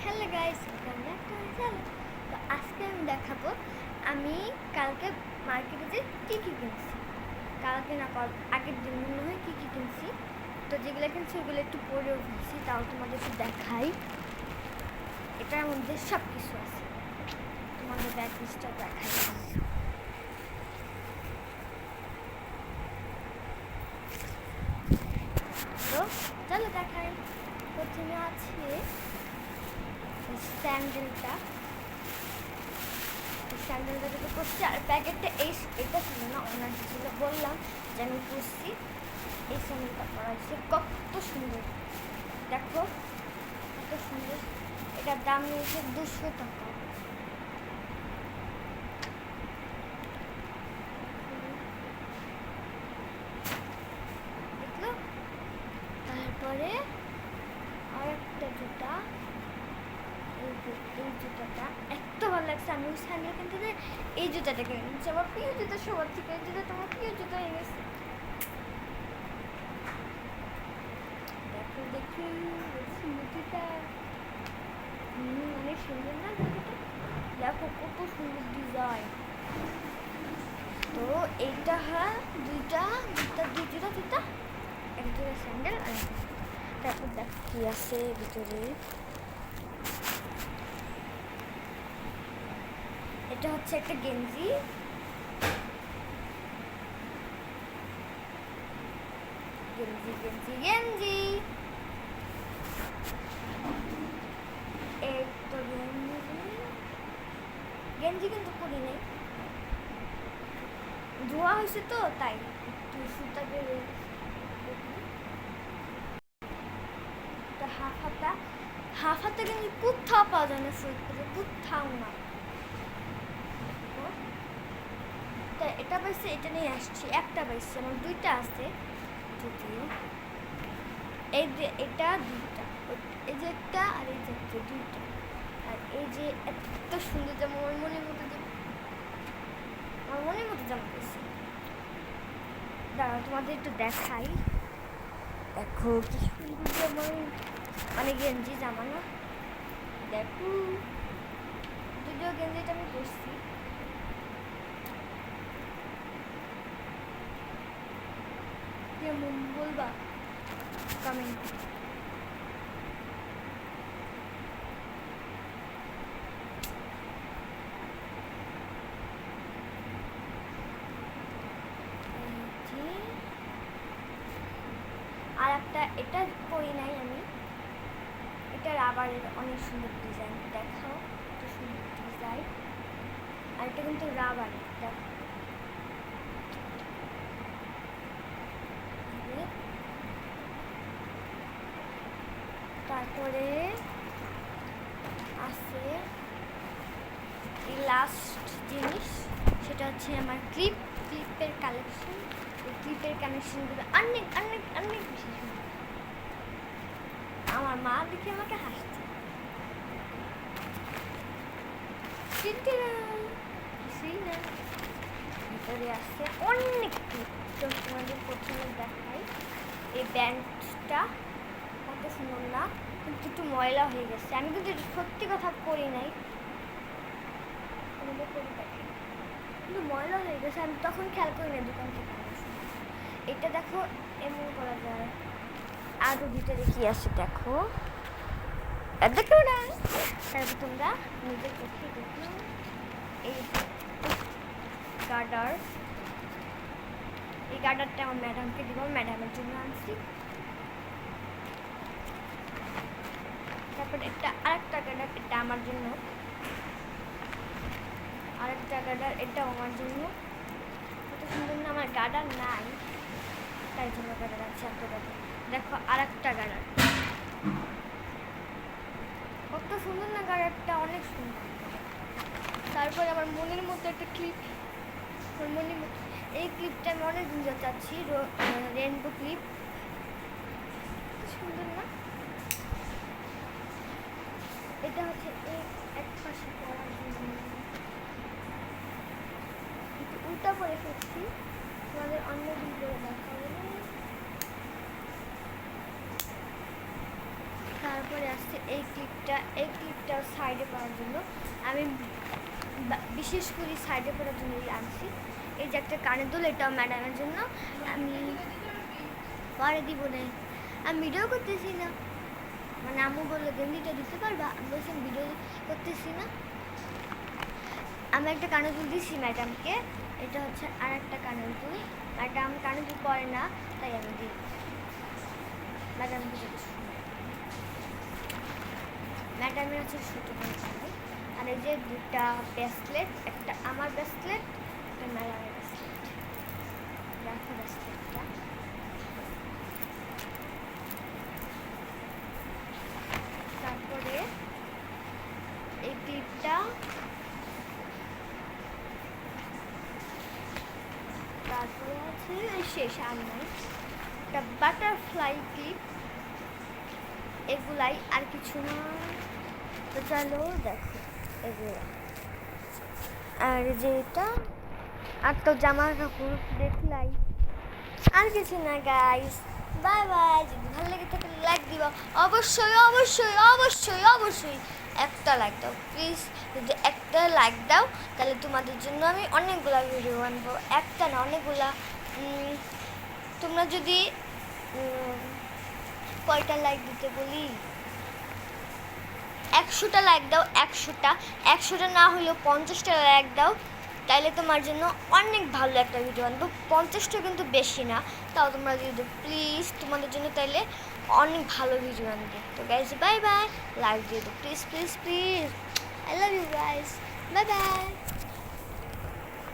Hello guys, চলো। তো আজকে আমি দেখাবো আমি কালকে মার্কেটে যে কী কী কিনছি। কালকে না আগের দিন মনে হয় কী কী কিনছি। তো যেগুলো কিনছি ওগুলো একটু পরেও কিনছি, তাও তোমাদের একটু দেখাই। এটার মধ্যে সব কিছু আছে, তোমাদের ব্যাগ লিস্টটা দেখাই। তো চলো দেখাই। প্রথমে আছে স্যান্ডেলটা যেটা করছি, আর প্যাকেটটা এটা ছিল না, ওনার ছিল। বললাম যে আমি করছি। এই স্যান্ডেলটা পরা হয়েছে, কত সুন্দর দেখো, কত সুন্দর। এটার দাম নিয়েছে 200 টাকা। দেখলো? তারপরে আর একটা জুতা, এই জুতাটা এত ভালো লাগছে। আমি ওই স্যান্ডেল কিনতে যাই, এই জুতাটা কিনে নিচ্ছি। আমার প্রিয় জুতা সবার থেকে, এই জুতা তোমার প্রিয় জুতা হয়ে গেছে। দেখো দেখি জুতিটা অনেক সুন্দর না জুতিটা? দেখো কত সুন্দর ডিজাইন। তো এইটা হ্যাঁ দুই জুতা এক জোড়া স্যান্ডেল। আর তারপর দেখ কি আছে ভিতরে। এটা হচ্ছে একটা গেঞ্জি, গেঞ্জি গেঞ্জি গেঞ্জি এই তো গেঞ্জি গেঞ্জি কিন্তু পরি নেই, ধোয়া হয়েছে তো তাই একটু সুতা বেরোয়। হাফ হাতা কিন্তু কোথাও পাওয়া যায় না, ফরিদপুরে কোথাও না। তা এটা পাইছে, এটা নিয়ে আসছি। একটা পাইছি, আমার দুইটা আছে যদিও। এই যে এটা দুইটা, এই যে একটা আর এই যে একটা, দুইটা। আর এই যে এত সুন্দর জামা, আমার মনের মতো জামা পেয়েছি। দাঁড়াও তোমাদের একটু দেখাই। দেখো কি সুন্দর জামা, মানে গেঞ্জি জামা না? দেখো, যদিও গেঞ্জিটা আমি পরছি। কেমন বলবা কমেন্ট। আর একটা এটা করি নাই আমি, এটা রাবারের, অনেক সুন্দর ডিজাইন। দেখো কত সুন্দর ডিজাইন। আর এটা কিন্তু রাবারের। দেখো তারপরে আছে এই লাস্ট জিনিস, সেটা হচ্ছে আমার ক্লিপের কালেকশন। এই ক্লিপের কানেকশনগুলো অনেক অনেক অনেক বেশি সুন্দর। আমার মা দেখে আমাকে হাসছে। কিছুই না, ভিতরে আসছে অনেক ক্লিপ। তো তোমাদের প্রথমে দেখাই, এই ব্যান্ডটা কত সুন্দর না? কিন্তু একটু ময়লা হয়ে গেছে। আমি কিন্তু সত্যি কথা করি নাই, কিন্তু ময়লা হয়ে গেছে। আমি তখন খেয়াল করি না দোকান থেকে। এটা দেখো, এমন করা যায়। আরও ভিতরে কি আছে দেখো, দেখো না? তারপর তোমরা নিজের চোখে দেখো। এই গার্ডার, এই গার্ডারটা আমার ম্যাডামকে দিব, ম্যাডামের জন্য আনছি। তারপর এটা আরেকটা গার্ডার, এটা আমার জন্য। আরেকটা গার্ডার, এটাও আমার জন্য। কত সুন্দর না? আমার গার্ডার নাই, তাই জন্য গার্ডার আছে এত গার্ডার। দেখো আরেকটা গার্ডার, কত সুন্দর না? গার্ডারটা অনেক সুন্দর। তারপর আমার মনের মতো একটা ক্লিপ, আমার মনের মতো এই ক্লিপটা আমি অনেক দিন চাচ্ছি, রেনবো ক্লিপ। সুন্দর না? এটা হচ্ছে এক পাশে পড়ার জন্য, একটু উল্টা করে ফেলছি, তোমাদের অন্য দিন করে দেখাবো। তারপরে আসছে এই ক্লিপটা সাইডে করার জন্য আমি বিশেষ করে সাইডে করার জন্য আনছি। এই যে একটা কানের দুল, এটাও ম্যাডামের জন্য, আমি পরে দিব না, আমি ভিডিও করতেছি না। মানে আম্মু বললো গেঞ্জিটা দিতে পারবা, আমি বলছিলাম ভিডিও করতেছি না। আমি একটা কানের দুল দিচ্ছি ম্যাডামকে, এটা হচ্ছে আর একটা কানের দুল। ম্যাডাম কানের দুল পরে না, তাই আমি দিই ম্যাডামকে যেতে শুনি। ম্যাডামের হচ্ছে ছোটো কানে, আর এই যে দুটা ব্রেসলেট, একটা আমার ব্রেসলেট, একটা ম্যাডামের ব্রেসলেট। দেখো ব্রেসলেটটা, তারপরে এই ক্লিপটা, তারপরে আছে শেষ আর নাই একটা বাটারফ্লাই ক্লিপ, এগুলাই আর কিছু না। তো চলো দেখো এগুলো, আর যেটা আর তো জামা কাপড় দেখলাই, আর কিছু না গাইস। Bye bye. যদি ভালো লেগে থাকে লাইক দিবা, অবশ্যই অবশ্যই অবশ্যই অবশ্যই একটা লাইক দাও প্লিজ। যদি একটা লাইক দাও তাহলে তোমাদের জন্য আমি অনেকগুলা ভিডিও আনবো, একটা না অনেকগুলা। তোমরা যদি কয়টা লাইক দিতে বলি, 100টা লাইক দাও, 100টা না হলেও 50টা লাইক দাও, তাইলে তোমার জন্য অনেক ভালো একটা ভিডিও আনবো। 50টা কিন্তু বেশি না, তাও তোমরা যদি প্লিজ তোমাদের জন্য তাইলে অনেক ভালো ভিডিও আনবো। তো গাইজ বাই বাই, লাইক দিয়ে দাও please please please. I love you guys, bye by.